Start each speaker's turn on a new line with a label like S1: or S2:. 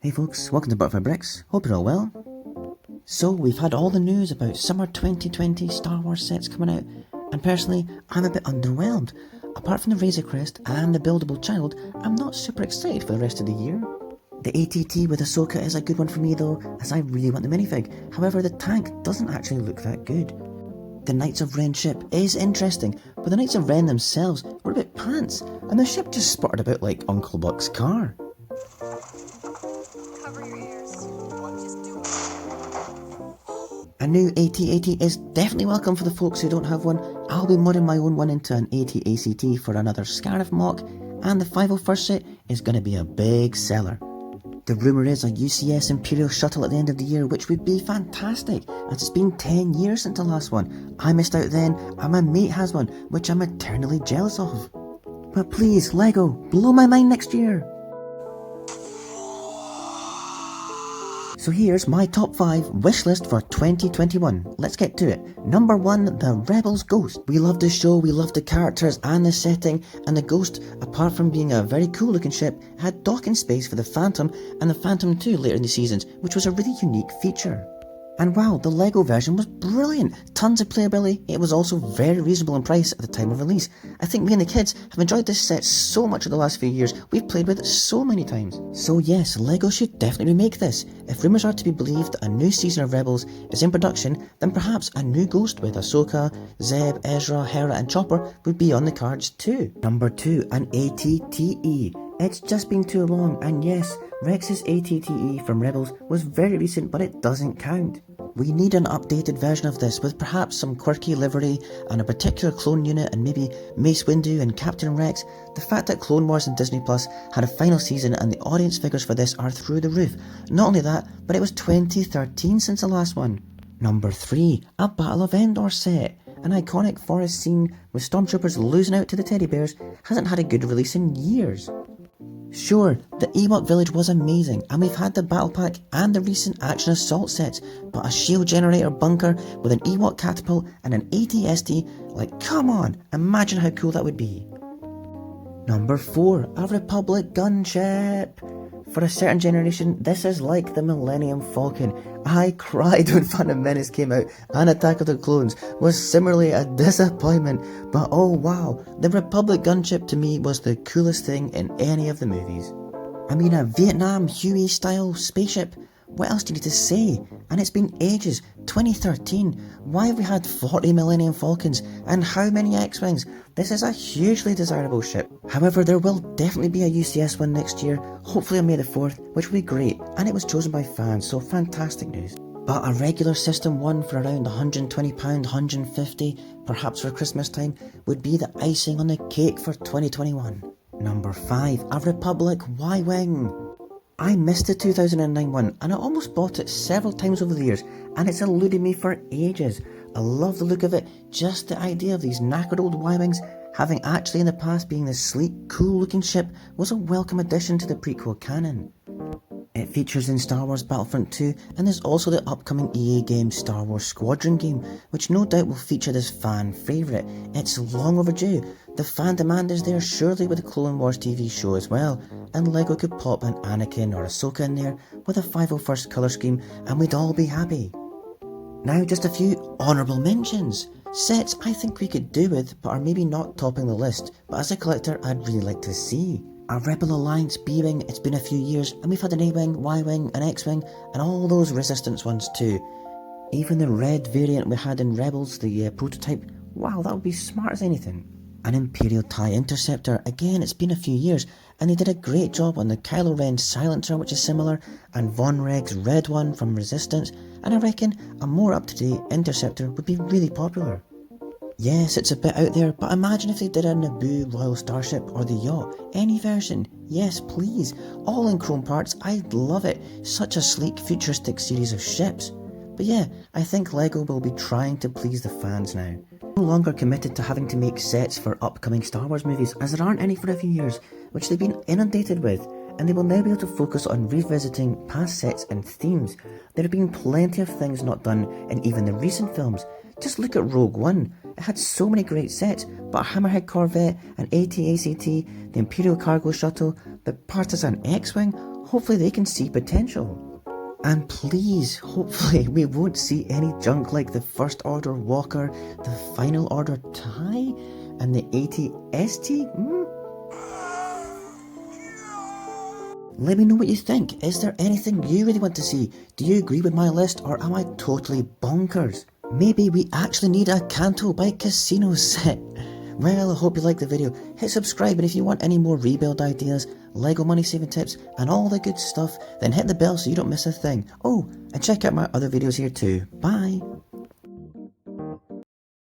S1: Hey folks, welcome to Butterfly Bricks, hope you're all well. So we've had all the news about summer 2020 Star Wars sets coming out, and personally I'm a bit underwhelmed. Apart from the Razor Crest and the buildable child, I'm not super excited for the rest of the year. The ATT with Ahsoka is a good one for me though, as I really want the minifig. However, the tank doesn't actually look that good. The Knights of Ren ship is interesting, but the Knights of Ren themselves were a bit pants, and the ship just sputtered about like Uncle Buck's car. A new AT-AT is definitely welcome for the folks who don't have one. I'll be modding my own one into an AT-ACT for another Scarif mock, and the 501st set is going to be a big seller. The rumour is a UCS Imperial Shuttle at the end of the year, which would be fantastic, as it's been 10 years since the last one. I missed out then, and my mate has one, which I'm eternally jealous of. But please, LEGO, blow my mind next year! So here's my top 5 wish list for 2021. Let's get to it. Number 1, the Rebels Ghost. We love the show, we love the characters and the setting, and the Ghost, apart from being a very cool looking ship, had docking space for the Phantom and the Phantom 2 later in the seasons, which was a really unique feature. And wow, the LEGO version was brilliant! Tons of playability. It was also very reasonable in price at the time of release. I think me and the kids have enjoyed this set so much over the last few years. We've played with it so many times. So yes, LEGO should definitely remake this. If rumours are to be believed that a new season of Rebels is in production, then perhaps a new Ghost with Ahsoka, Zeb, Ezra, Hera and Chopper would be on the cards too. Number 2, an ATTE. It's just been too long, and yes, Rex's ATTE from Rebels was very recent, but it doesn't count. We need an updated version of this with perhaps some quirky livery and a particular clone unit and maybe Mace Windu and Captain Rex. The fact that Clone Wars and Disney Plus had a final season and the audience figures for this are through the roof. Not only that, but it was 2013 since the last one. Number 3, a Battle of Endor set. An iconic forest scene with stormtroopers losing out to the teddy bears hasn't had a good release in years. Sure, the Ewok village was amazing, and we've had the battle pack and the recent action assault sets, but a shield generator bunker with an Ewok catapult and an AT-ST, like come on, imagine how cool that would be. Number 4, a Republic gunship. For a certain generation, this is like the Millennium Falcon. I cried when Phantom Menace came out, and Attack of the Clones was similarly a disappointment, but oh wow, the Republic gunship to me was the coolest thing in any of the movies. I mean, a Vietnam Huey style spaceship. What else do you need to say? And it's been ages, 2013. Why have we had 40 Millennium Falcons and how many X-Wings? This is a hugely desirable ship. However, there will definitely be a UCS one next year, hopefully on May the 4th, which will be great, and it was chosen by fans, so fantastic news. But a regular system one for around £120, £150, perhaps for Christmas time, would be the icing on the cake for 2021. Number 5, a Republic Ywing. I missed the 2009 one, and I almost bought it several times over the years, and it's eluded me for ages. I love the look of it, just the idea of these knackered old Y-Wings having actually in the past being this sleek, cool looking ship was a welcome addition to the prequel canon. It features in Star Wars Battlefront 2, and there's also the upcoming EA game Star Wars Squadron game, which no doubt will feature this fan favourite. It's long overdue. The fan demand is there surely with the Clone Wars TV show as well, and LEGO could pop an Anakin or Ahsoka in there with a 501st colour scheme and we'd all be happy. Now just a few honourable mentions. Sets I think we could do with but are maybe not topping the list, but as a collector I'd really like to see. A Rebel Alliance B-Wing, it's been a few years, and we've had an A-Wing, Y-Wing, an X-Wing, and all those Resistance ones too. Even the red variant we had in Rebels, the prototype, wow, that would be smart as anything. An Imperial TIE Interceptor, again it's been a few years, and they did a great job on the Kylo Ren Silencer, which is similar, and Von Reg's red one from Resistance, and I reckon a more up-to-date Interceptor would be really popular. Yes, it's a bit out there, but imagine if they did a Naboo Royal Starship or the Yacht, any version. Yes, please. All in chrome parts, I'd love it. Such a sleek, futuristic series of ships. But yeah, I think LEGO will be trying to please the fans now. No longer committed to having to make sets for upcoming Star Wars movies, as there aren't any for a few years, which they've been inundated with, and they will now be able to focus on revisiting past sets and themes. There have been plenty of things not done in even the recent films. Just look at Rogue One. It had so many great sets, but a Hammerhead Corvette, an AT-ACT, the Imperial Cargo Shuttle, the Partisan X-Wing, hopefully they can see potential. And please, hopefully we won't see any junk like the First Order Walker, the Final Order TIE, and the 80 ST? Let me know what you think. Is there anything you really want to see? Do you agree with my list, or am I totally bonkers? Maybe we actually need a Canto Bite Casino set. Well, I hope you liked the video. Hit subscribe, and if you want any more rebuild ideas, Lego money saving tips, and all the good stuff, then hit the bell so you don't miss a thing. Oh, and check out my other videos here too. Bye!